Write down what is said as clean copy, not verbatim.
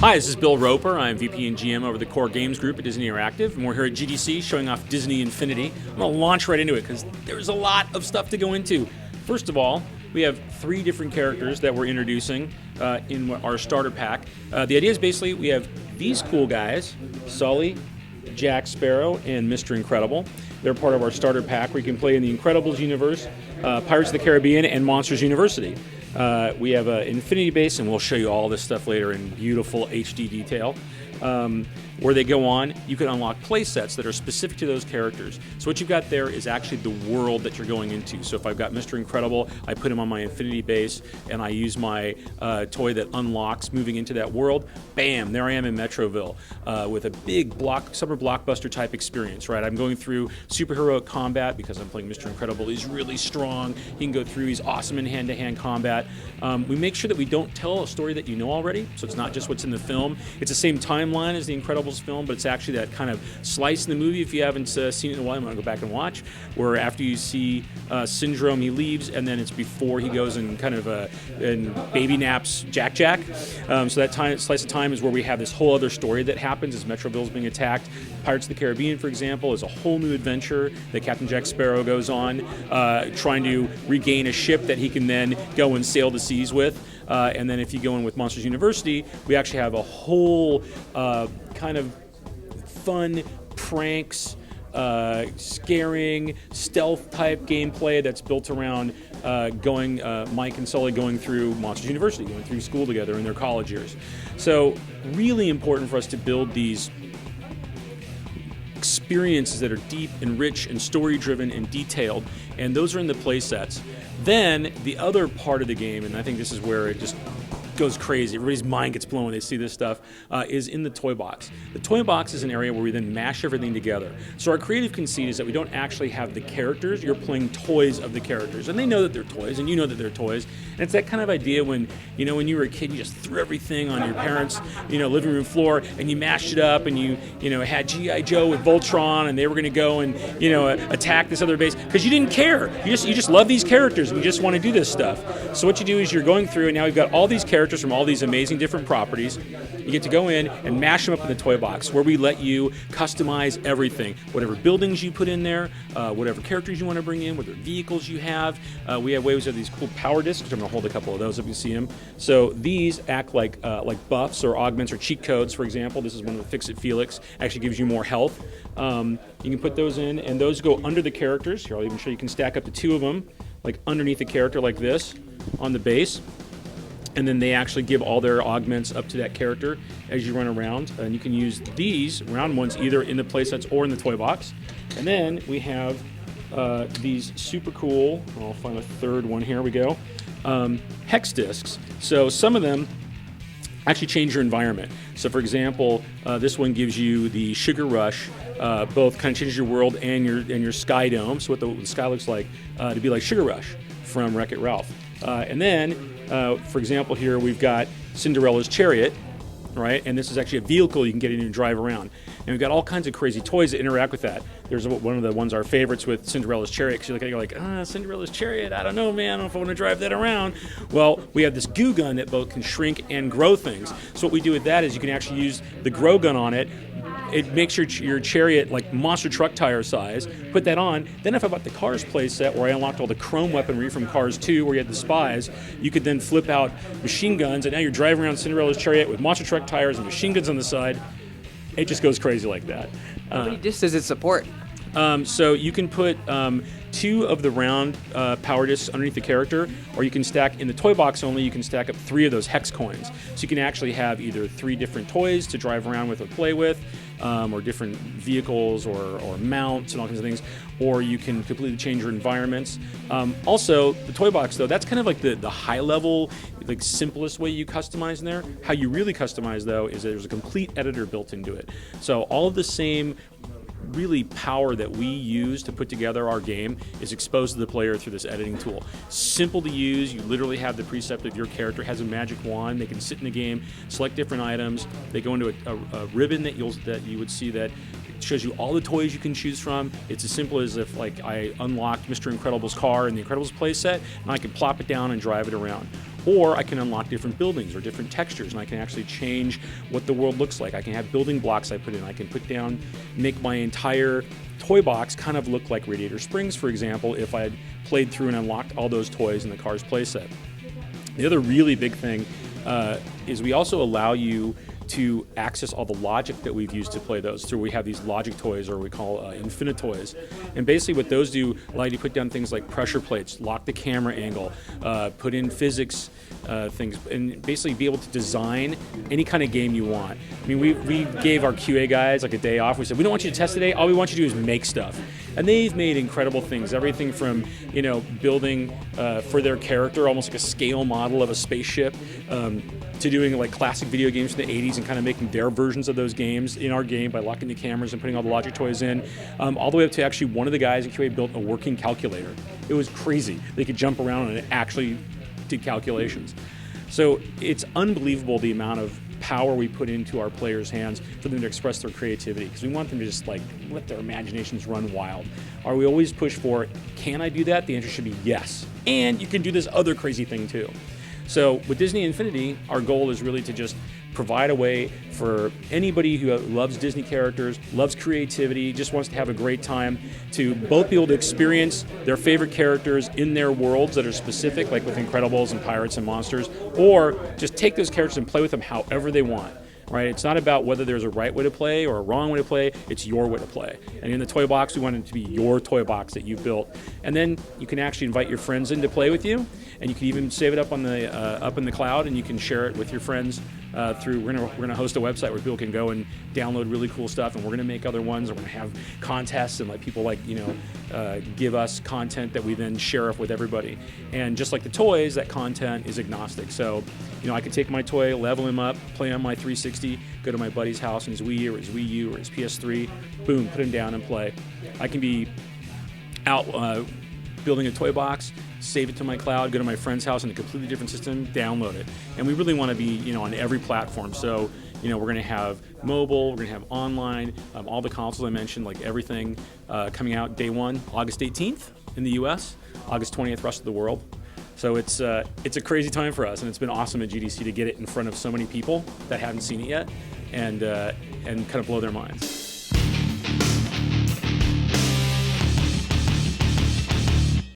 Hi, this is Bill Roper. I'm VP and GM over the Core Games Group at Disney Interactive, and we're here at GDC showing off Disney Infinity. I'm going to launch right into it because there's a lot of stuff to go into. First of all, we have 3 different characters that we're introducing in our starter pack. The idea is basically we have these cool guys, Sully, Jack Sparrow, and Mr. Incredible. They're part of our starter pack where you can play in the Incredibles universe, Pirates of the Caribbean, and Monsters University. We have an Infinity base, and we'll show you all this stuff later in beautiful HD detail. Where they go on, you can unlock play sets that are specific to those characters. So what you've got there is actually the world that you're going into. So if I've got Mr. Incredible, I put him on my Infinity base, and I use my toy that unlocks moving into that world. Bam, there I am in Metroville with a big summer blockbuster type experience, right? I'm going through superhero combat because I'm playing Mr. Incredible. He's really strong. He can go through. He's awesome in hand-to-hand combat. We make sure that we don't tell a story that you know already, so it's not just what's in the film. It's the same timeline as the Incredibles film, but it's actually that kind of slice in the movie, if you haven't seen it in a while, I'm going to go back and watch, where after you see Syndrome, he leaves, and then it's before he goes and kind of and baby naps Jack. So that slice of time is where we have this whole other story that happens as Metroville's being attacked. Pirates of the Caribbean, for example, is a whole new adventure that Captain Jack Sparrow goes on, trying to regain a ship that he can then go and sail the seas with. And then if you go in with Monsters University, we actually have a whole kind of fun pranks, scaring, stealth-type gameplay that's built around Mike and Sully going through Monsters University, going through school together in their college years. So really important for us to build these experiences that are deep and rich and story-driven and detailed, and those are in the play sets. Then the other part of the game, and I think this is where it just goes crazy, everybody's mind gets blown when they see this stuff, is in the toy box. The toy box is an area where we then mash everything together. So our creative conceit is that we don't actually have the characters, you're playing toys of the characters. And they know that they're toys, and you know that they're toys. And it's that kind of idea when you were a kid, you just threw everything on your parents' living room floor, and you mashed it up, and you had G.I. Joe with Voltron, and they were going to go and attack this other base, because you didn't care. You just love these characters, and you just want to do this stuff. So what you do is you're going through, and now we've got all these characters from all these amazing different properties. You get to go in and mash them up in the toy box, where we let you customize everything. Whatever buildings you put in there, whatever characters you want to bring in, whatever vehicles you have. We have ways of these cool power discs, which I'm going to hold a couple of those if you see them. So these act like buffs or augments or cheat codes, for example. This is one of the Fix-It Felix. Actually gives you more health. You can put those in, and those go under the characters. Here, I'll even show you can stack up to 2 of them, like underneath the character like this on the base. And then they actually give all their augments up to that character as you run around. And you can use these round ones either in the playsets or in the toy box. And then we have these super cool, I'll find a third one, here we go, hex discs. So some of them actually change your environment. So for example, this one gives you the Sugar Rush, both kind of changes your world and your sky dome, so what the sky looks like, to be like Sugar Rush from Wreck-It Ralph. And then, for example, here we've got Cinderella's Chariot, right? And this is actually a vehicle you can get in and drive around. And we've got all kinds of crazy toys that interact with that. There's one of the ones, our favorites, with Cinderella's Chariot, because you look at it, you're like, Cinderella's Chariot, I don't know, man, I don't know if I want to drive that around. Well, we have this goo gun that both can shrink and grow things. So what we do with that is you can actually use the grow gun on it. It makes your chariot like monster truck tire size. Put that on. Then if I bought the Cars playset, where I unlocked all the chrome weaponry from Cars 2, where you had the spies, you could then flip out machine guns, and now you're driving around Cinderella's Chariot with monster truck tires and machine guns on the side. It just goes crazy like that. How many discs does it support? So you can put 2 of the round power discs underneath the character, or you can stack, in the toy box only, you can stack up 3 of those hex coins. So you can actually have either 3 different toys to drive around with or play with, or different vehicles or mounts and all kinds of things, or you can completely change your environments. Also, the toy box, though, that's kind of like the high level, like simplest way you customize in there. How you really customize, though, is that there's a complete editor built into it. So all of the same really power that we use to put together our game is exposed to the player through this editing tool. Simple to use. You literally have the precept of your character has a magic wand. They can sit in the game, select different items. They go into a ribbon that you would see that shows you all the toys you can choose from. It's as simple as if I unlocked Mr. Incredible's car in the Incredibles playset, and I can plop it down and drive it around. Or I can unlock different buildings or different textures, and I can actually change what the world looks like. I can have building blocks I put in. I can put down, make my entire toy box kind of look like Radiator Springs, for example, if I had played through and unlocked all those toys in the Cars playset. The other really big thing is we also allow you to access all the logic that we've used to play those through. We have these logic toys, or we call Infinitoys. And basically what those do, allow you to put down things like pressure plates, lock the camera angle, put in physics things, and basically be able to design any kind of game you want. I mean, we gave our QA guys like a day off. We said, we don't want you to test today, all we want you to do is make stuff. And they've made incredible things, everything from, building for their character, almost like a scale model of a spaceship, to doing like classic video games from the 80s and kind of making their versions of those games in our game by locking the cameras and putting all the logic toys in, all the way up to actually one of the guys at QA built a working calculator. It was crazy. They could jump around and it actually did calculations. So it's unbelievable the amount of power we put into our players' hands for them to express their creativity, because we want them to just like let their imaginations run wild. Are we always push for, can I do that? The answer should be yes. And you can do this other crazy thing too. So with Disney Infinity, our goal is really to just provide a way for anybody who loves Disney characters, loves creativity, just wants to have a great time, to both be able to experience their favorite characters in their worlds that are specific, like with Incredibles and Pirates and Monsters, or just take those characters and play with them however they want. Right? It's not about whether there's a right way to play or a wrong way to play, it's your way to play. And in the toy box, we want it to be your toy box that you've built. And then you can actually invite your friends in to play with you, and you can even save it up on the up in the cloud, and you can share it with your friends through, we're gonna host a website where people can go and download really cool stuff, and we're gonna make other ones, and we're gonna have contests and let people give us content that we then share with everybody. And just like the toys, that content is agnostic. So, I could take my toy, level him up, play on my 360, go to my buddy's house and his Wii or his Wii U or his PS3, boom, put him down and play. I can be out building a toy box, save it to my cloud, go to my friend's house in a completely different system, download it. And we really want to be, on every platform. So, we're going to have mobile, we're going to have online, all the consoles I mentioned, like everything coming out day one, August 18th in the US, August 20th, rest of the world. So it's a crazy time for us, and it's been awesome at GDC to get it in front of so many people that haven't seen it yet, and kind of blow their minds.